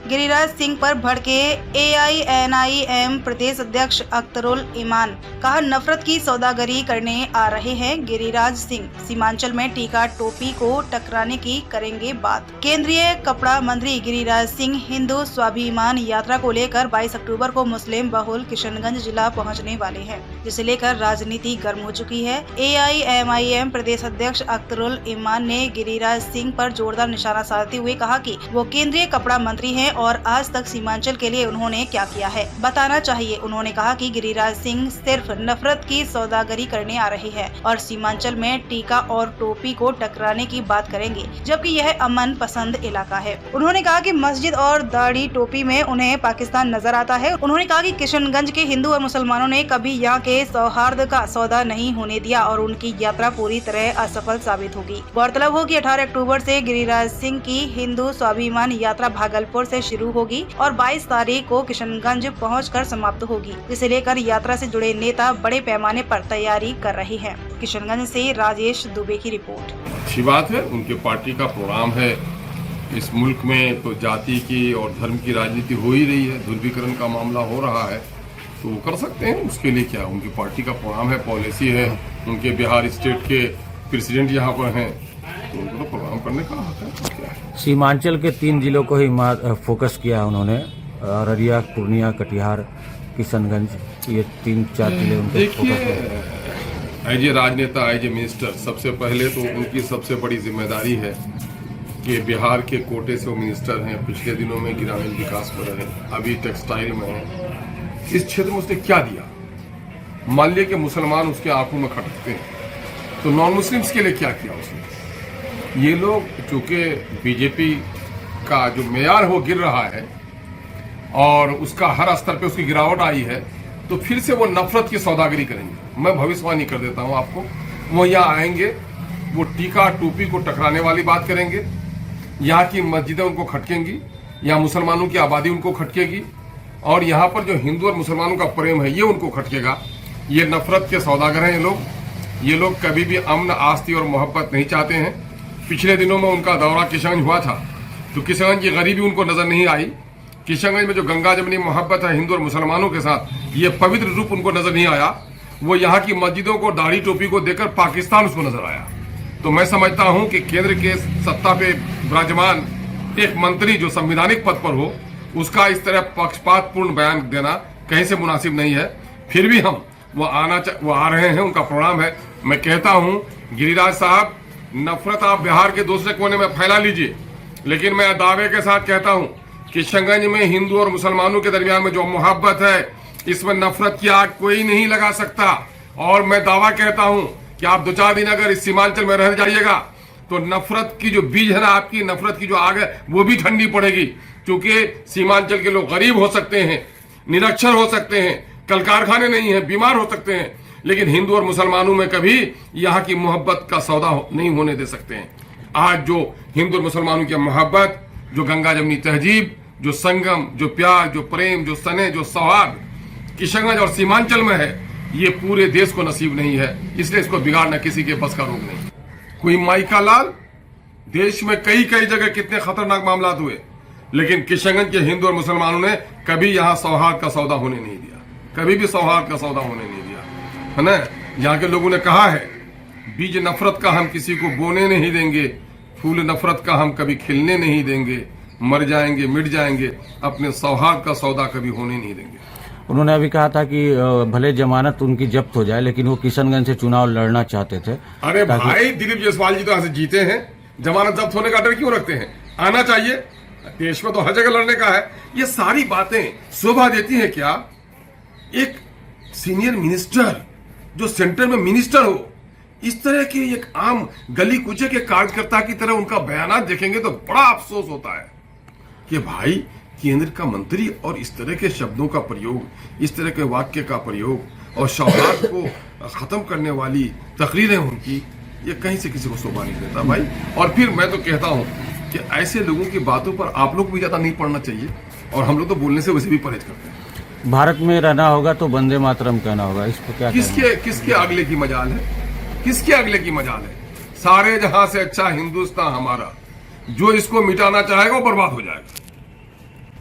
गिरिराज सिंह पर भड़के AINIM प्रदेश अध्यक्ष अख्तरुल ईमान, कहा नफरत की सौदागरी करने आ रहे हैं गिरिराज सिंह, सीमांचल में टीका टोपी को टकराने की करेंगे बात। केंद्रीय कपड़ा मंत्री गिरिराज सिंह हिंदू स्वाभिमान यात्रा को लेकर 22 अक्टूबर को मुस्लिम बहुल किशनगंज जिला पहुंचने वाले हैं, जिसे लेकर राजनीति गर्म हो चुकी है। AIMIM प्रदेश अध्यक्ष अख्तरुल ईमान ने गिरिराज सिंह पर जोरदार निशाना साधते हुए कहा कि वो केंद्रीय कपड़ा मंत्री हैं और आज तक सीमांचल के लिए उन्होंने क्या किया है बताना चाहिए। उन्होंने कहा कि गिरिराज सिंह सिर्फ नफरत की सौदागरी करने आ रहे हैं और सीमांचल में टीका और टोपी को टकराने की बात करेंगे, जबकि यह अमन पसंद इलाका है। उन्होंने कहा कि मस्जिद और दाढ़ी टोपी में उन्हें पाकिस्तान नजर आता है। उन्होंने कहा कि किशनगंज के हिंदू और मुसलमानों ने कभी यहाँ के सौहार्द का सौदा नहीं होने दिया और उनकी यात्रा पूरी तरह असफल साबित होगी। गौरतलब हो कि 18 अक्टूबर से गिरिराज सिंह की हिंदू स्वाभिमान यात्रा भागलपुर से शुरू होगी और 22 तारीख को किशनगंज पहुंचकर समाप्त होगी, जिसे लेकर यात्रा से जुड़े नेता बड़े पैमाने पर तैयारी कर रहे हैं। किशनगंज से राजेश दुबे की रिपोर्ट। अच्छी बात है, उनके पार्टी का प्रोग्राम है। इस मुल्क में तो जाति की और धर्म की राजनीति हो ही रही है, ध्रुवीकरण का मामला हो रहा है, तो वो कर सकते हैं। उसके लिए क्या, उनकी पार्टी का प्रोग्राम है, पॉलिसी है। उनके बिहार स्टेट के प्रेसिडेंट यहाँ पर हैं, तो उनको तो प्रोग्राम करने का हक है। क्या है, सीमांचल के 3 जिलों को ही फोकस किया उन्होंने, अररिया, पूर्णिया, कटिहार, किशनगंज, ये 3-4 जिले उनके फोकस। एज ए राजनेता, एज ए मिनिस्टर, सबसे पहले तो उनकी सबसे बड़ी जिम्मेदारी है कि बिहार के कोटे से वो मिनिस्टर हैं। पिछले दिनों में ग्रामीण विकास पर रहे, अभी टेक्सटाइल में है। इस क्षेत्र में उसने क्या दिया? मान लिया कि मुसलमान उसके आंखों में खटकते हैं, तो नॉन मुस्लिम्स के लिए क्या किया उसने? ये लोग, चूंकि बीजेपी का जो मेयार है वो गिर रहा है और उसका हर स्तर पे उसकी गिरावट आई है, तो फिर से वो नफरत की सौदागरी करेंगे। मैं भविष्यवाणी कर देता हूं आपको, वो यहाँ आएंगे, वो टीका टोपी को टकराने वाली बात करेंगे, यहाँ की मस्जिदें उनको खटकेंगी, यहाँ मुसलमानों की आबादी उनको खटकेगी और यहाँ पर जो हिंदू और मुसलमानों का प्रेम है ये उनको खटकेगा। ये नफरत के सौदागर हैं ये लोग कभी भी अमन, आस्ती और मोहब्बत नहीं चाहते हैं। पिछले दिनों में उनका दौरा किशनगंज हुआ था, तो किशनगंज की गरीबी उनको नजर नहीं आई। किशनगंज में जो गंगा जमनी मोहब्बत है हिंदू और मुसलमानों के साथ, ये पवित्र रूप उनको नजर नहीं आया। वो यहाँ की मस्जिदों को, दाढ़ी टोपी को देखकर पाकिस्तान उसको नजर आया। तो मैं समझता हूं कि केंद्र के सत्ता पे विराजमान एक मंत्री जो संवैधानिक पद पर हो, उसका इस तरह पक्षपातपूर्ण बयान देना कहीं से मुनासिब नहीं है। फिर भी हम वो आ रहे हैं, उनका प्रोग्राम है। मैं कहता हूं गिरिराज साहब, नफरत आप बिहार के दूसरे कोने में फैला लीजिए, लेकिन मैं दावे के साथ कहता हूं किशनगंज में हिंदू और मुसलमानों के दरमियान में जो मोहब्बत है, इसमें नफरत की आग कोई नहीं लगा सकता। और मैं दावा कहता हूं कि आप 2-4 दिन अगर इस सीमांचल में रह जाइएगा तो नफरत की जो बीज है ना, आपकी नफरत की जो आग है वो भी ठंडी पड़ेगी। क्योंकि सीमांचल के लोग गरीब हो सकते हैं, निरक्षर हो सकते हैं, कल कारखाने नहीं है, बीमार हो सकते हैं, लेकिन हिंदू और मुसलमानों में कभी यहाँ की मोहब्बत का सौदा नहीं होने दे सकते हैं। आज जो हिंदू और मुसलमानों की मोहब्बत, जो गंगा जमनी तहजीब, जो संगम, जो प्यार, जो प्रेम, जो स्नेह, जो सौहार्द किशनगंज और सीमांचल में है, ये पूरे देश को नसीब नहीं है। इसलिए इसको बिगाड़ना किसी के बस का रोग नहीं। कोई माइका लाल, देश में कई जगह कितने खतरनाक मामला हुए, लेकिन किशनगंज के हिंदू और मुसलमानों ने कभी यहाँ सौहार्द का सौदा होने नहीं दिया, कभी भी सौहार्द का सौदा होने नहीं दिया, है ना। यहाँ के लोगों ने कहा है, बीज नफरत का हम किसी को बोने नहीं देंगे, फूल नफरत का हम कभी खिलने नहीं देंगे, मर जाएंगे, मिट जाएंगे, अपने सौहार्द का सौदा कभी होने नहीं देंगे। उन्होंने अभी कहा था कि भले जमानत उनकी जब्त हो जाए, लेकिन वो किशनगंज से चुनाव लड़ना चाहते थे। अरे भाई, दिलीप जायसवाल जी तो यहाँ से जीते हैं, जमानत जब्त होने का डर क्यों रखते हैं? आना चाहिए, देश में तो हर जगह लड़ने का है। ये सारी बातें शोभा देती हैं क्या? एक सीनियर मिनिस्टर जो सेंटर में मिनिस्टर हो, इस तरह के एक आम गली कूचे के कार्यकर्ता की तरह उनका बयान देखेंगे तो बड़ा अफसोस होता है कि भाई, केंद्र का मंत्री और इस तरह के शब्दों का प्रयोग, इस तरह के वाक्य का प्रयोग और सौहार्द को खत्म करने वाली तकरीरें उनकी, ये कहीं से किसी को शोभा नहीं देता भाई। और फिर मैं तो कहता हूं कि ऐसे लोगों की बातों पर आप लोग भी ज्यादा नहीं पढ़ना चाहिए, और हम लोग तो बोलने से वैसे भी परहेज करते हैं। भारत में रहना होगा तो वंदे मातरम कहना होगा, इस पर क्या किसके अगले की मजाल है? किसके अगले की मजाल है? सारे जहां से अच्छा हिंदुस्तान हमारा, जो इसको मिटाना चाहेगा वो बर्बाद हो जाएगा।